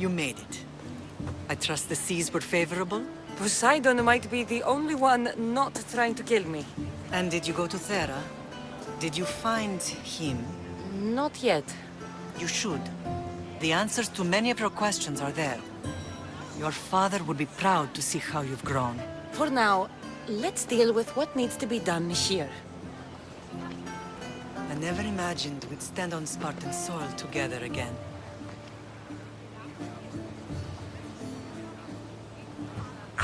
You made it. I trust the seas were favorable? Poseidon might be the only one not trying to kill me. And did you go to Thera? Did you find him? Not yet. You should. The answers to many of your questions are there. Your father would be proud to see how you've grown. For now, let's deal with what needs to be done here. I never imagined we'd stand on Spartan soil together again.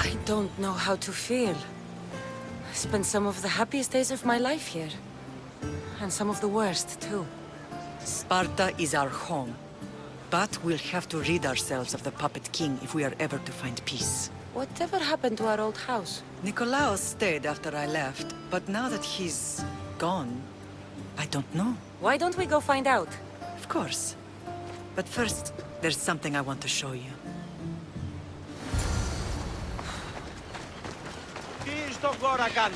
I don't know how to feel. I spent some of the happiest days of my life here. And some of the worst, too. Sparta is our home. But we'll have to rid ourselves of the Puppet King if we are ever to find peace. Whatever happened to our old house? Nikolaos stayed after I left, but now that he's gone, I don't know. Why don't we go find out? Of course. But first, there's something I want to show you. Τι στον κόρα κάνει.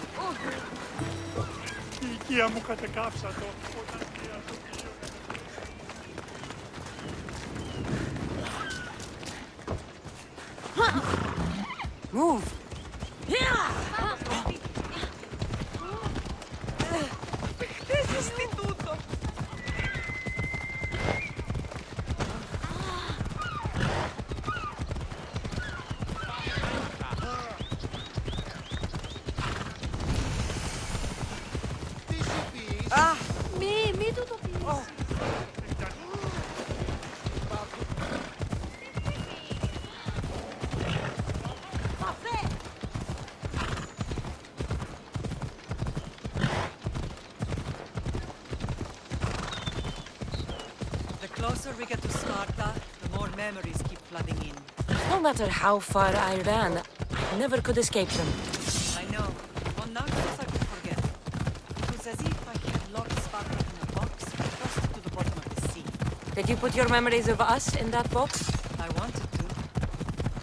Η οικία μου κατεκάψα το όταν πήρα το πλοίο. Move! Μη του το πεις. The closer we get to Sparta, the more memories keep flooding in. No matter how far I ran, I never could escape them. I know. On Naxos I could forget. It was as if I had locked Sparta in a box and tossed it to the bottom of the sea. Did you put your memories of us in that box? I wanted to,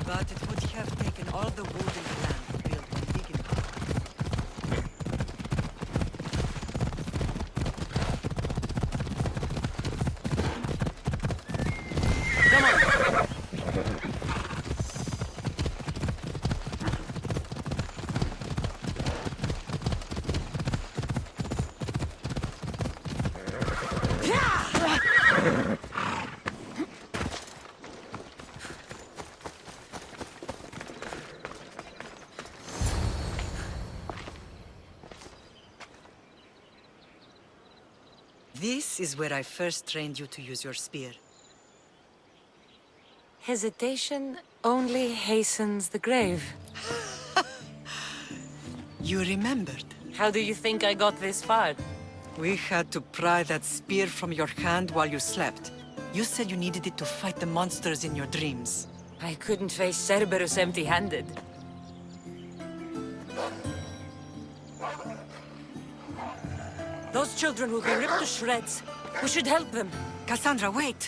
but it would have taken all the wood in the land to build one big enough. Come on! This is where I first trained you to use your spear. Hesitation only hastens the grave. You remembered. How do you think I got this far? We had to pry that spear from your hand while you slept. You said you needed it to fight the monsters in your dreams. I couldn't face Cerberus empty-handed. Those children will be ripped to shreds. We should help them. Cassandra, wait!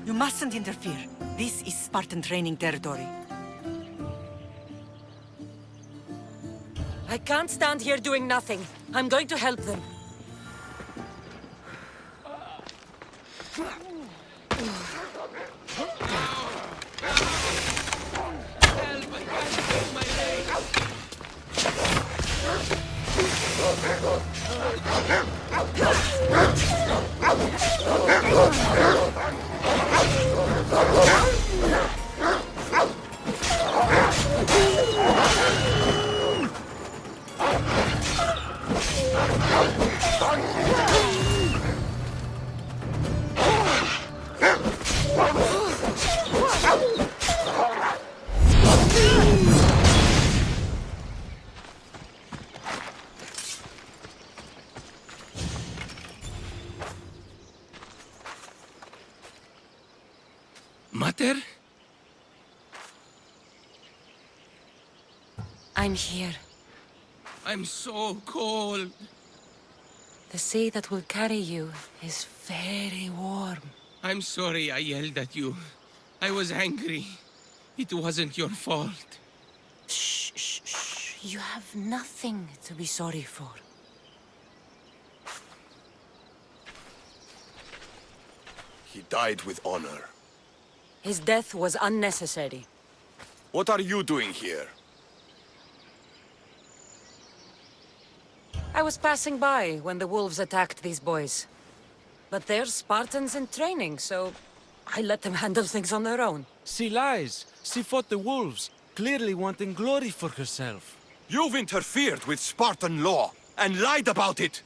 You mustn't interfere. This is Spartan training territory. I can't stand here doing nothing. I'm going to help them. Mater? I'm here. I'm so cold. The sea that will carry you is very warm. I'm sorry I yelled at you. I was angry. It wasn't your fault. Shh, shh, shh. You have nothing to be sorry for. He died with honor. His death was unnecessary. What are you doing here? I was passing by when the wolves attacked these boys. But they're Spartans in training, so I let them handle things on their own. She lies. She fought the wolves, clearly wanting glory for herself. You've interfered with Spartan law and lied about it.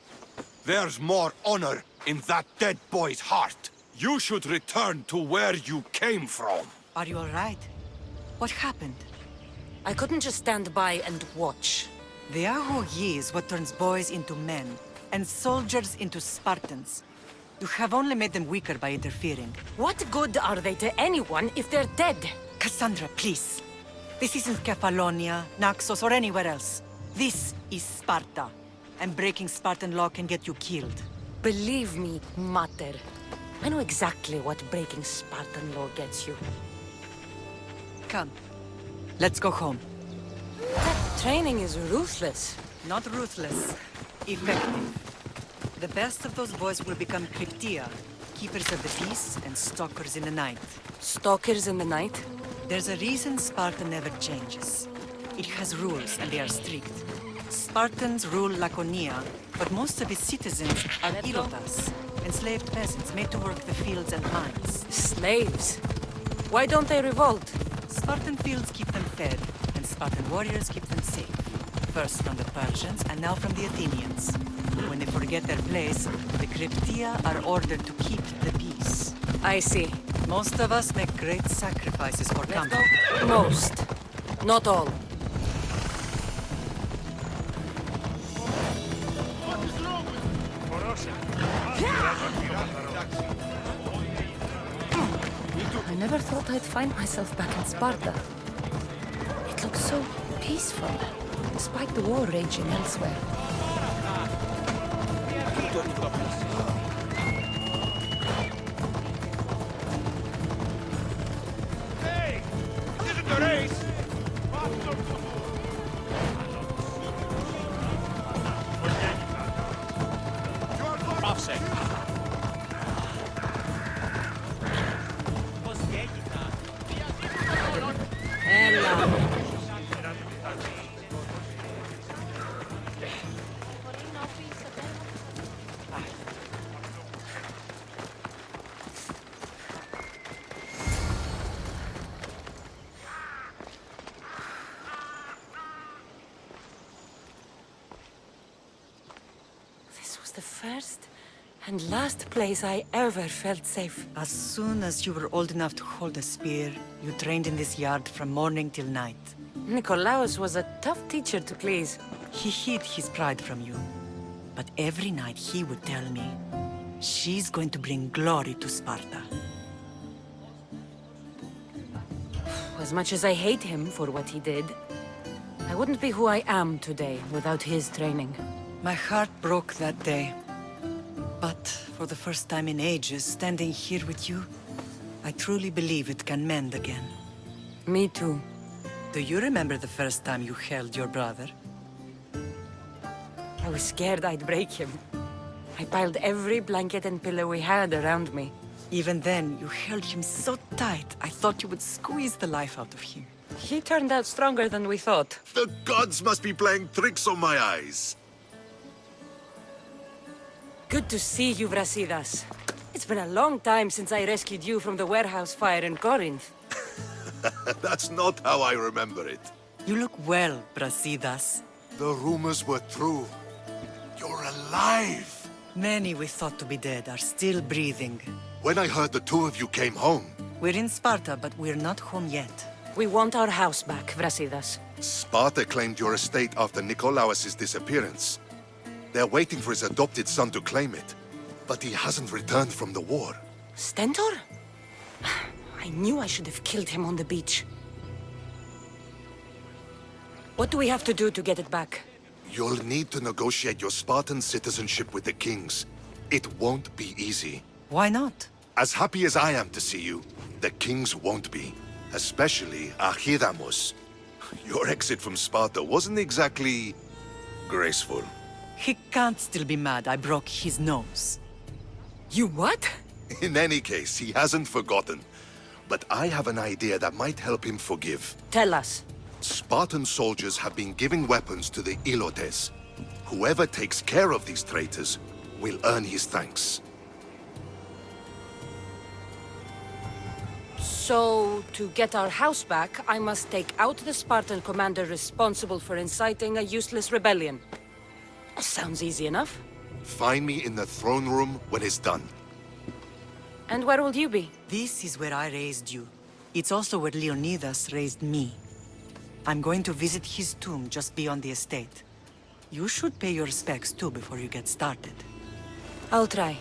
There's more honor in that dead boy's heart. You should return to where you came from. Are you all right? What happened? I couldn't just stand by and watch. The Ahoyi is what turns boys into men, and soldiers into Spartans. You have only made them weaker by interfering. What good are they to anyone if they're dead? Cassandra, please. This isn't Kefalonia, Naxos, or anywhere else. This is Sparta. And breaking Spartan law can get you killed. Believe me, Mater. I know exactly what breaking Spartan law gets you. Come. Let's go home. Training is ruthless. Not ruthless. Effective. The best of those boys will become Cryptia, keepers of the peace and stalkers in the night. Stalkers in the night? There's a reason Sparta never changes. It has rules, and they are strict. Spartans rule Laconia, but most of its citizens are irotas, enslaved peasants made to work the fields and mines. Slaves? Why don't they revolt? Spartan fields keep them fed, and Spartan warriors keep them safe. First from the Persians, and now from the Athenians. When they forget their place, the Cryptia are ordered to keep the peace. I see. Most of us make great sacrifices for comfort. Most. Not all. I never thought I'd find myself back in Sparta. It looks so peaceful, despite the war raging elsewhere. Hey! This isn't the race! Offset. This was the first and last place I ever felt safe. As soon as you were old enough to hold a spear, you trained in this yard from morning till night. Nikolaos was a tough teacher to please. He hid his pride from you. But every night he would tell me, she's going to bring glory to Sparta. As much as I hate him for what he did, I wouldn't be who I am today without his training. My heart broke that day. But for the first time in ages, standing here with you, I truly believe it can mend again. Me too. Do you remember the first time you held your brother? I was scared I'd break him. I piled every blanket and pillow we had around me. Even then, you held him so tight, I thought you would squeeze the life out of him. He turned out stronger than we thought. The gods must be playing tricks on my eyes. Good to see you, Brasidas. It's been a long time since I rescued you from the warehouse fire in Corinth. That's not how I remember it. You look well, Brasidas. The rumors were true. You're alive! Many we thought to be dead are still breathing. When I heard the two of you came home, We're in Sparta, but we're not home yet. We want our house back, Brasidas. Sparta claimed your estate after Nikolaos' disappearance. They're waiting for his adopted son to claim it. But he hasn't returned from the war. Stentor? I knew I should have killed him on the beach. What do we have to do to get it back? You'll need to negotiate your Spartan citizenship with the kings. It won't be easy. Why not? As happy as I am to see you, the kings won't be. Especially Archidamos. Your exit from Sparta wasn't exactly graceful. He can't still be mad I broke his nose. You what? In any case, he hasn't forgotten. but I have an idea that might help him forgive. Tell us. Spartan soldiers have been giving weapons to the Ilotes. Whoever takes care of these traitors will earn his thanks. So, to get our house back, I must take out the Spartan commander responsible for inciting a useless rebellion. Sounds easy enough. Find me in the throne room when it's done. And where will you be? This is where I raised you. It's also where Leonidas raised me. I'm going to visit his tomb just beyond the estate. You should pay your respects too before you get started. I'll try.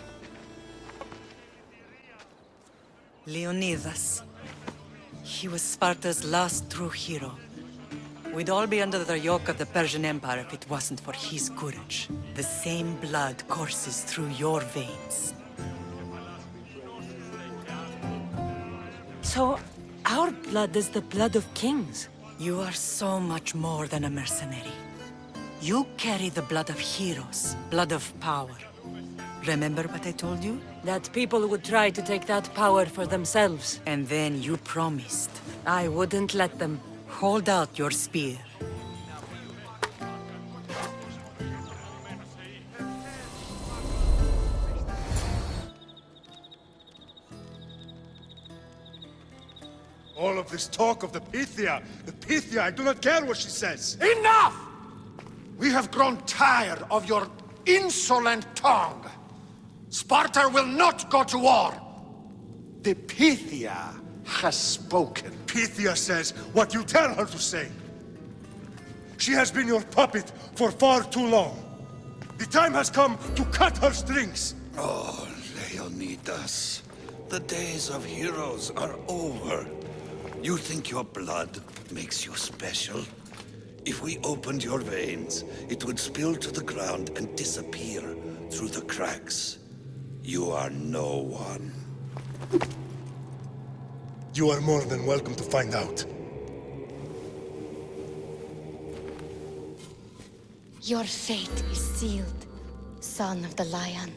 Leonidas. He was Sparta's last true hero. We'd all be under the yoke of the Persian Empire if it wasn't for his courage. The same blood courses through your veins. So, our blood is the blood of kings. You are so much more than a mercenary. You carry the blood of heroes, blood of power. Remember what I told you? That people would try to take that power for themselves. And then you promised. I wouldn't let them. Hold out your spear. All of this talk of the Pythia, I do not care what she says. Enough! We have grown tired of your insolent tongue. Sparta will not go to war. The Pythia has spoken. Pythia says what you tell her to say. She has been your puppet for far too long. The time has come to cut her strings. Oh, Leonidas, the days of heroes are over. You think your blood makes you special? If we opened your veins, it would spill to the ground and disappear through the cracks. You are no one. You are more than welcome to find out. Your fate is sealed, son of the lion.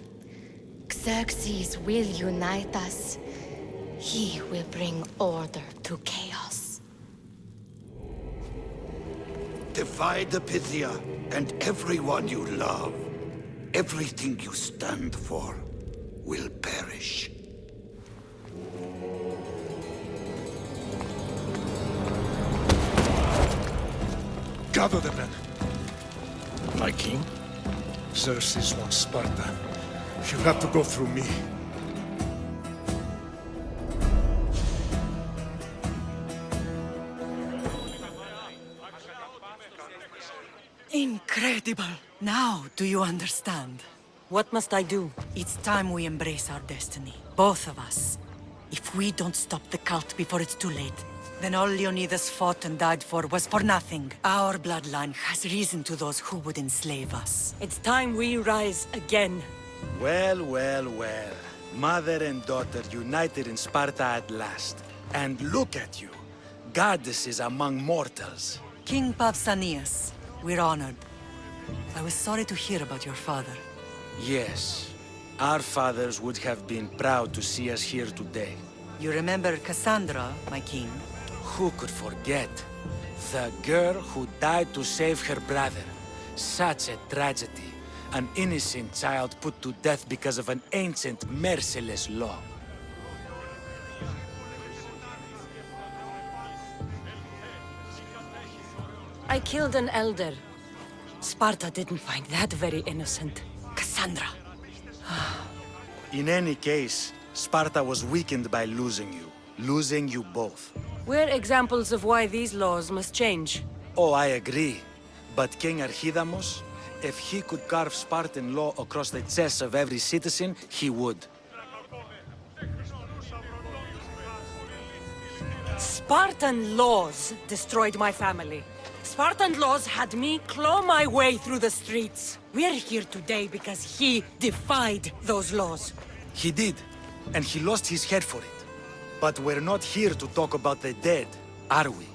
Xerxes will unite us. He will bring order to chaos. Divide the Pythia and everyone you love. Everything you stand for will perish. Gather the men. My king? Xerxes wants Sparta. She'll have to go through me. Incredible! Now, do you understand? What must I do? It's time we embrace our destiny. Both of us. If we don't stop the cult before it's too late, then all Leonidas fought and died for was for nothing. Our bloodline has risen to those who would enslave us. It's time we rise again. Well, well, well. Mother and daughter united in Sparta at last. And look at you. Goddesses among mortals. King Pausanias, we're honored. I was sorry to hear about your father. Yes. Our fathers would have been proud to see us here today. You remember Cassandra, my king? Who could forget? The girl who died to save her brother. Such a tragedy. An innocent child put to death because of an ancient, merciless law. I killed an elder. Sparta didn't find that very innocent. Cassandra! In any case, Sparta was weakened by losing you both. We're examples of why these laws must change. Oh, I agree. But King Archidamos, if he could carve Spartan law across the chests of every citizen, he would. Spartan laws destroyed my family. Spartan laws had me claw my way through the streets. We're here today because he defied those laws. He did, and he lost his head for it. But we're not here to talk about the dead, are we?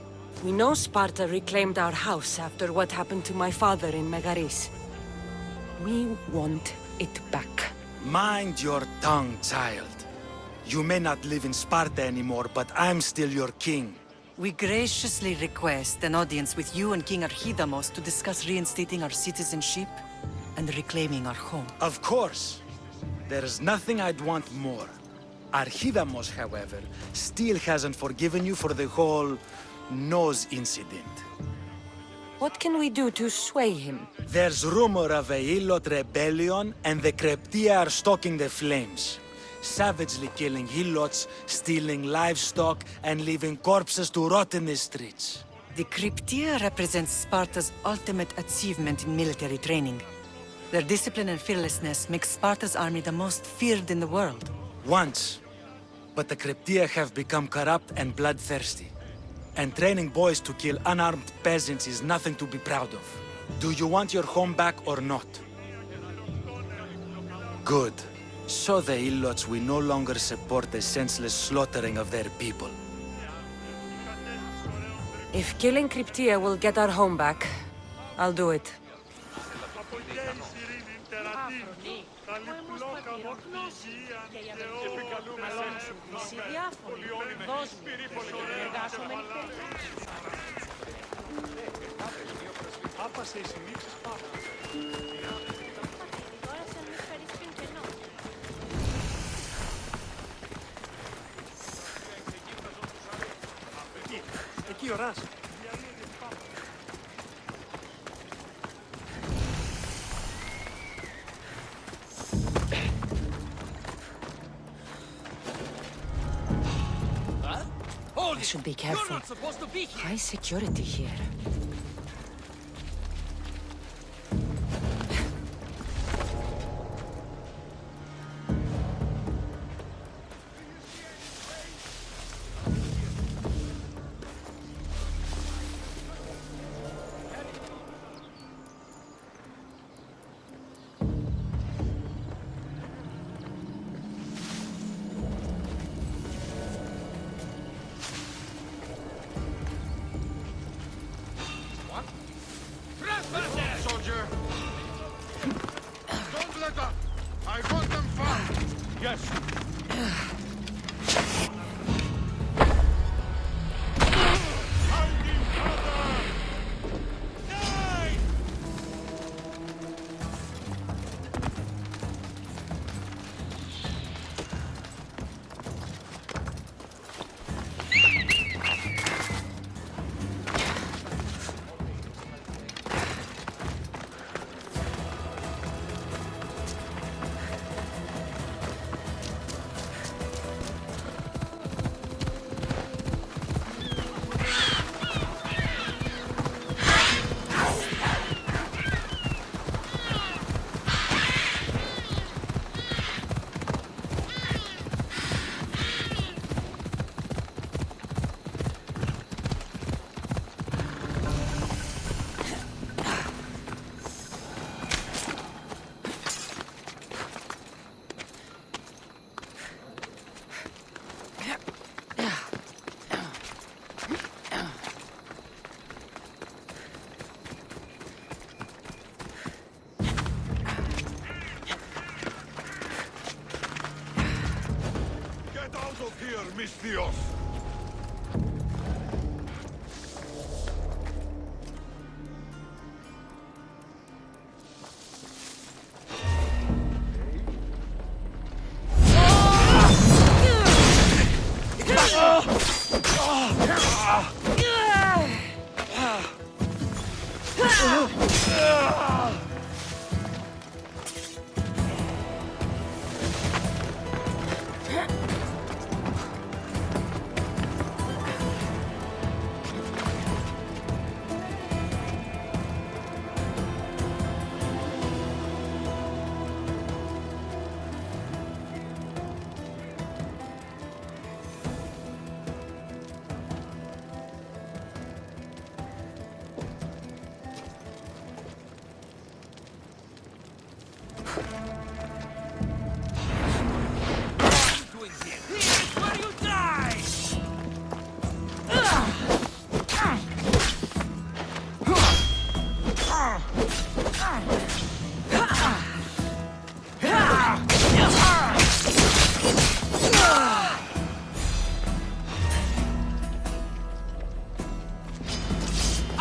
We know Sparta reclaimed our house after what happened to my father in Megaris. We want it back. Mind your tongue, child. You may not live in Sparta anymore, but I'm still your king. We graciously request an audience with you and King Archidamos to discuss reinstating our citizenship and reclaiming our home. Of course. There's nothing I'd want more. Archidamos, however, still hasn't forgiven you for the whole nose incident. What can we do to sway him? There's rumor of a Hilot rebellion, and the Kreptia are stoking the flames. Savagely killing Hilots, stealing livestock, and leaving corpses to rot in the streets. The Cryptia represents Sparta's ultimate achievement in military training. Their discipline and fearlessness make Sparta's army the most feared in the world. Once. But the Kreptia have become corrupt and bloodthirsty. And training boys to kill unarmed peasants is nothing to be proud of. Do you want your home back or not? Good. So the Ilots will no longer support the senseless slaughtering of their people. If killing Cryptia will get our home back, I'll do it. Εκεί οράς. I should be careful. High security here.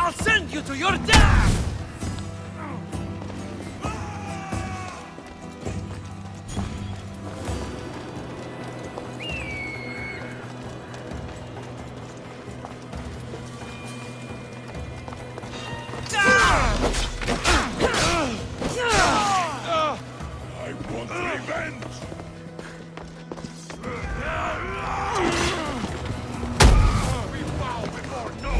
I'll send you to your death! I want revenge! We bow before no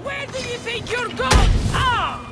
Where do you think you're going? Ah!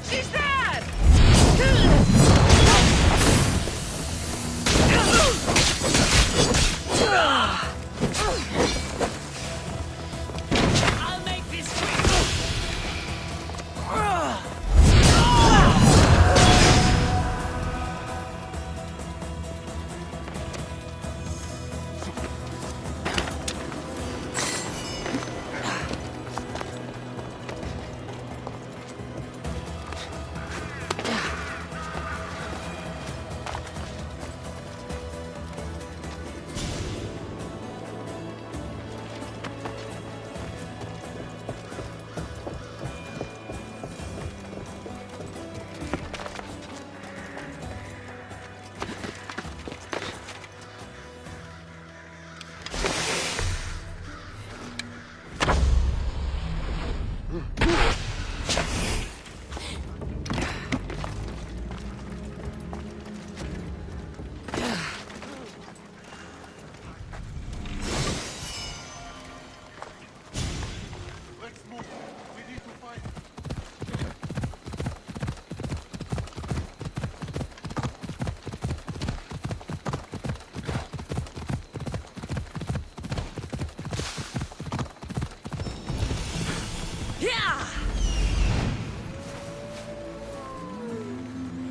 She's dead! I'll make this quick!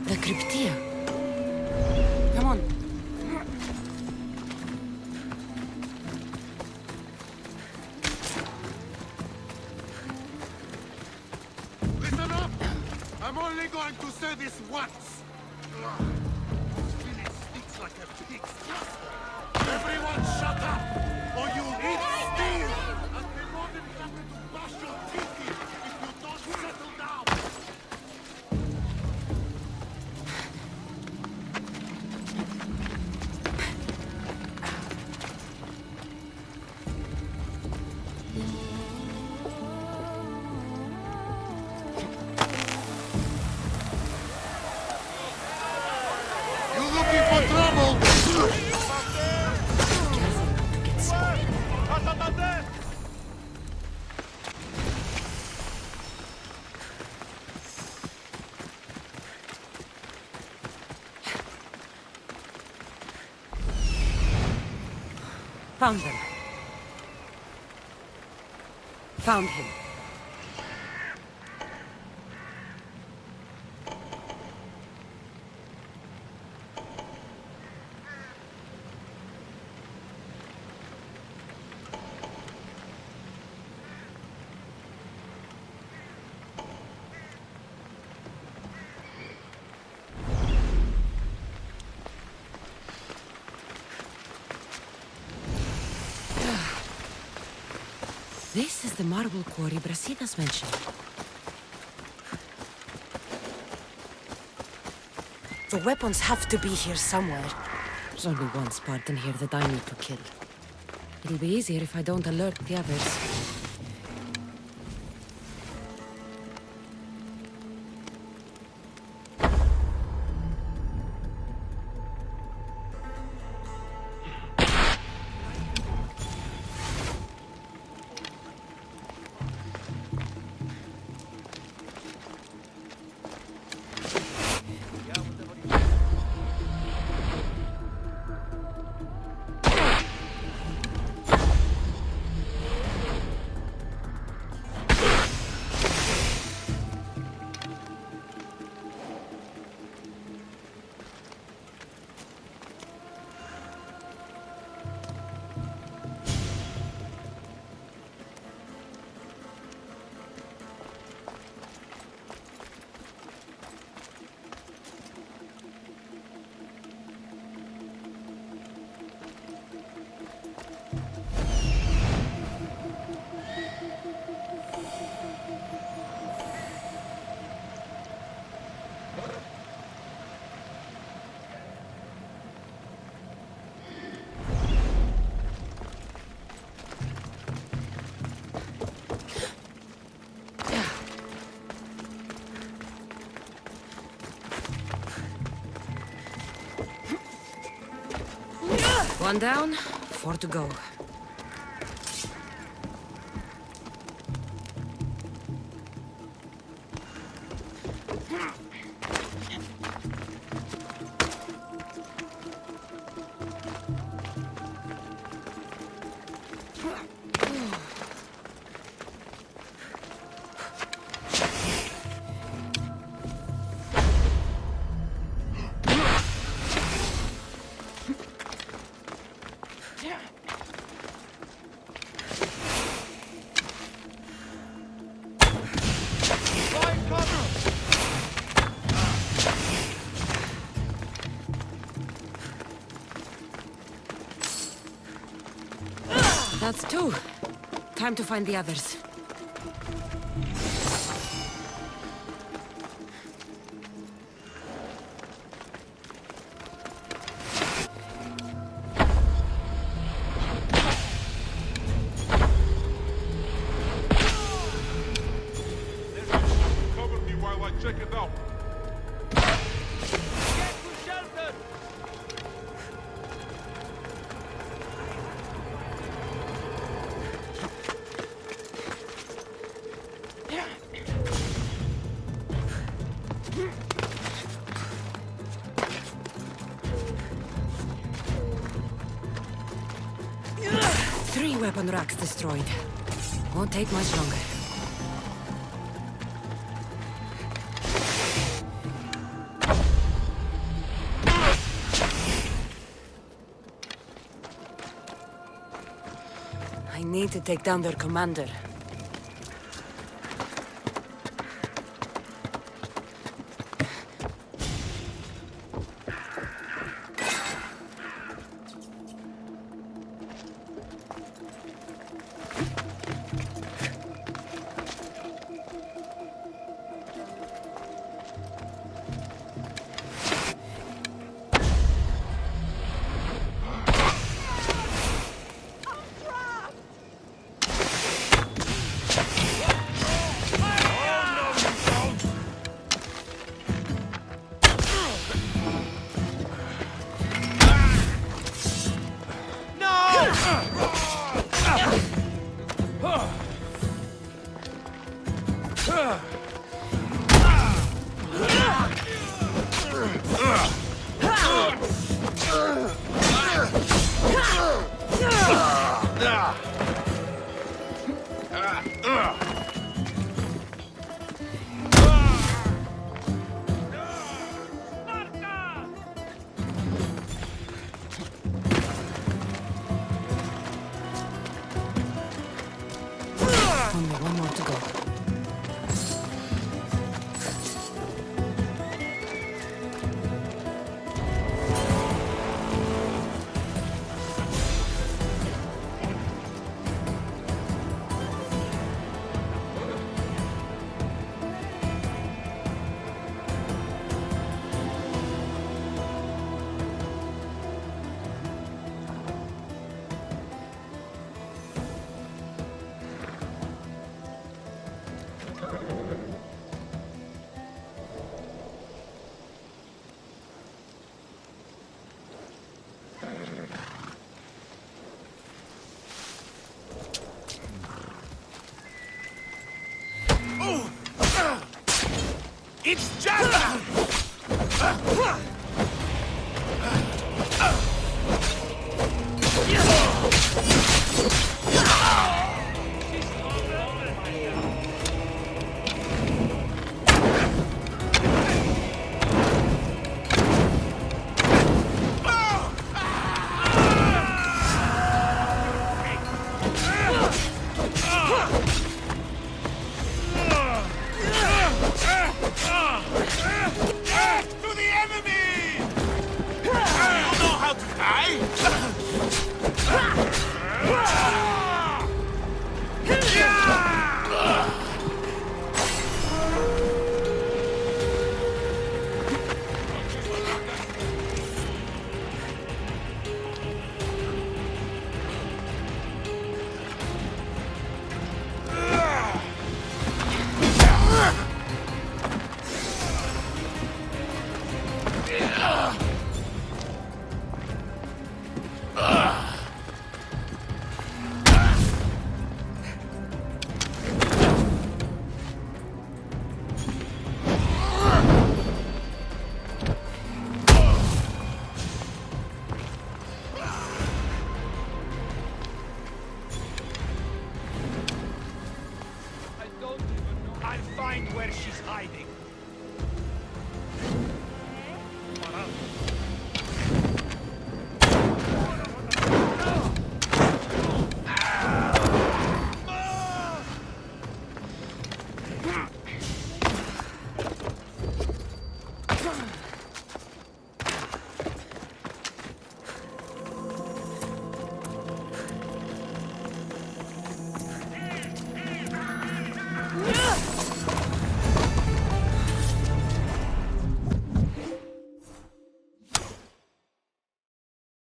The cryptia. Come on. Listen up! I'm only going to say this once. This village stinks like a pig's bastard. Everyone shut up, or you'll eat steel! I'll be more than happy to bash your teeth in if you don't settle down! You looking for trouble? Found them. Found him. This is the marble quarry Brasidas mentioned. The weapons have to be here somewhere. There's only one Spartan here that I need to kill. It'll be easier if I don't alert the others. One down, 4 to go. That's 2. Time to find the others. Cover me while I check it out. Get to shelter! 3 weapon racks destroyed. Won't take much longer. I need to take down their commander. to go. It's Jana! To the enemy! You know how to die! I'll find where she's hiding.